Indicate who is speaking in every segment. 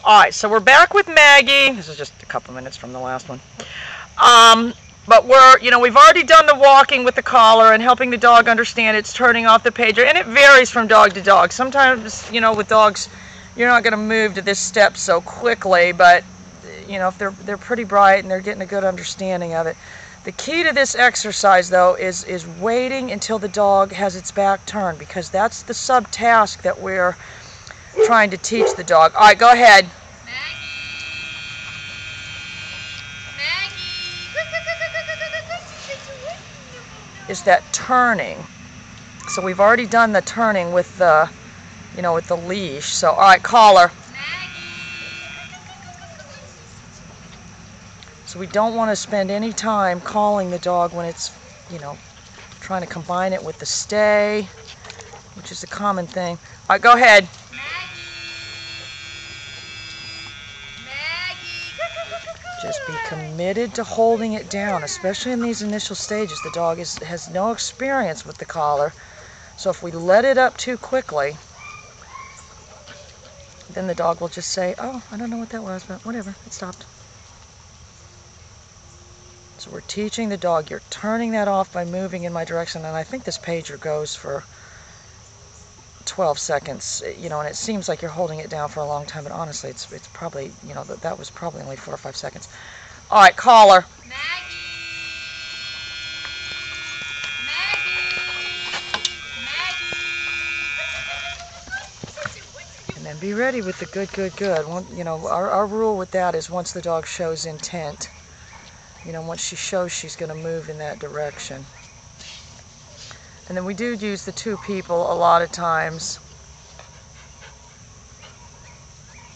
Speaker 1: Alright, so we're back with Maggie. This is just a couple minutes from the last one. But we've already done the walking with the collar and helping the dog understand it's turning off the pager. And it varies from dog to dog. Sometimes, with dogs, you're not going to move to this step so quickly. But, if they're pretty bright and they're getting a good understanding of it. The key to this exercise, though, is waiting until the dog has its back turned. Because that's the sub-task that we're trying to teach the dog. All right, go ahead. Is that turning. So we've already done the turning with the, with the leash. So, all right, collar. So we don't want to spend any time calling the dog when it's, trying to combine it with the stay, which is a common thing. All right, go ahead. Just be committed to holding it down, especially in these initial stages. The dog has no experience with the collar, so if we let it up too quickly, then the dog will just say, oh, I don't know what that was, but whatever, it stopped. So we're teaching the dog, you're turning that off by moving in my direction, and I think this pager goes for 12 seconds, and it seems like you're holding it down for a long time, but honestly, it's probably, that was probably only 4 or 5 seconds. All right, collar. And then be ready with the good, good, good. Our rule with that is once the dog shows intent, once she shows she's going to move in that direction. And then we do use the 2 people a lot of times.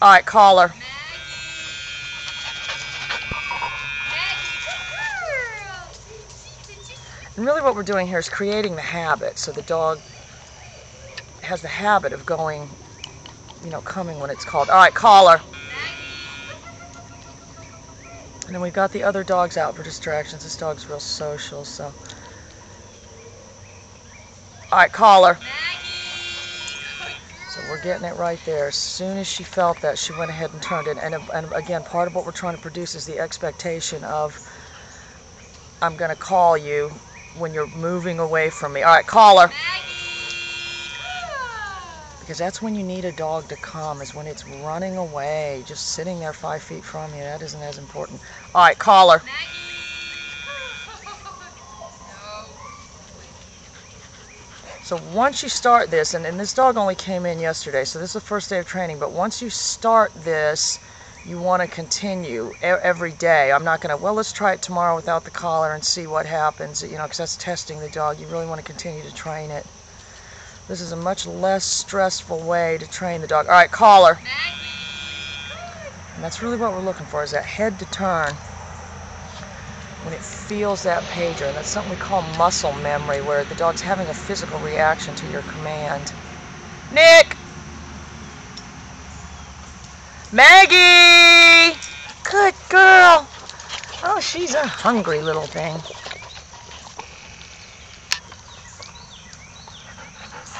Speaker 1: All right, collar. And really what we're doing here is creating the habit. So the dog has the habit of going, coming when it's called. All right, collar. And then we've got the other dogs out for distractions. This dog's real social, so. All right, collar. So we're getting it right there. As soon as she felt that, she went ahead and turned it. And again, part of what we're trying to produce is the expectation of, I'm going to call you when you're moving away from me. All right, collar. Because that's when you need a dog to come, is when it's running away, just sitting there 5 feet from you. That isn't as important. All right, collar. So once you start this, and this dog only came in yesterday, so this is the first day of training, but once you start this, you want to continue every day. I'm not going to, let's try it tomorrow without the collar and see what happens, because that's testing the dog. You really want to continue to train it. This is a much less stressful way to train the dog. All right, collar. And that's really what we're looking for, is that head to turn when it feels that pager. And that's something we call muscle memory, where the dog's having a physical reaction to your command. Nick! Maggie! Good girl! Oh, she's a hungry little thing.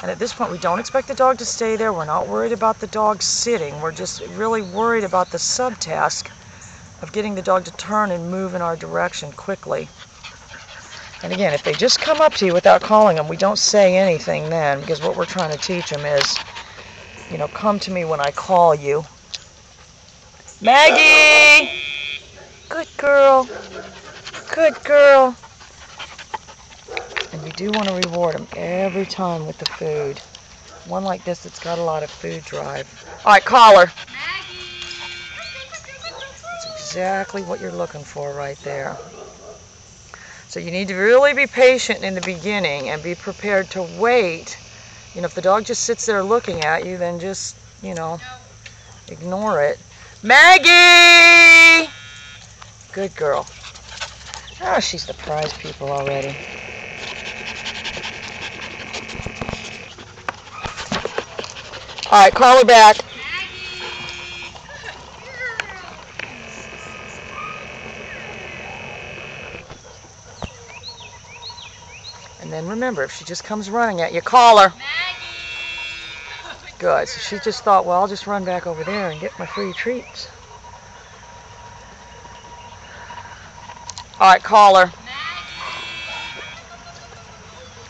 Speaker 1: And at this point, we don't expect the dog to stay there. We're not worried about the dog sitting. We're just really worried about the subtask of getting the dog to turn and move in our direction quickly. And again, if they just come up to you without calling them, we don't say anything then, because what we're trying to teach them is, come to me when I call you. Maggie! Good girl. Good girl. And you do want to reward them every time with the food. One like this that's got a lot of food drive. All right, collar. That's exactly what you're looking for right there. So you need to really be patient in the beginning and be prepared to wait. If the dog just sits there looking at you, then just, ignore it. Maggie! Good girl. Oh, she's the prize pupil already. All right, call her back. And then remember, if she just comes running at you, call her. Good. So she just thought, well, I'll just run back over there and get my free treats. All right, collar.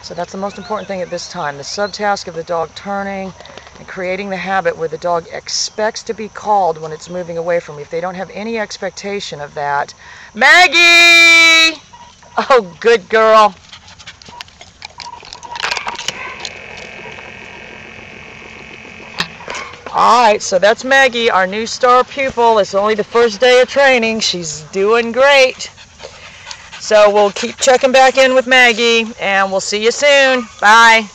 Speaker 1: So that's the most important thing at this time. The subtask of the dog turning and creating the habit where the dog expects to be called when it's moving away from you. If they don't have any expectation of that, Maggie! Oh, good girl. Alright, so that's Maggie, our new star pupil. It's only the first day of training. She's doing great. So we'll keep checking back in with Maggie, and we'll see you soon. Bye.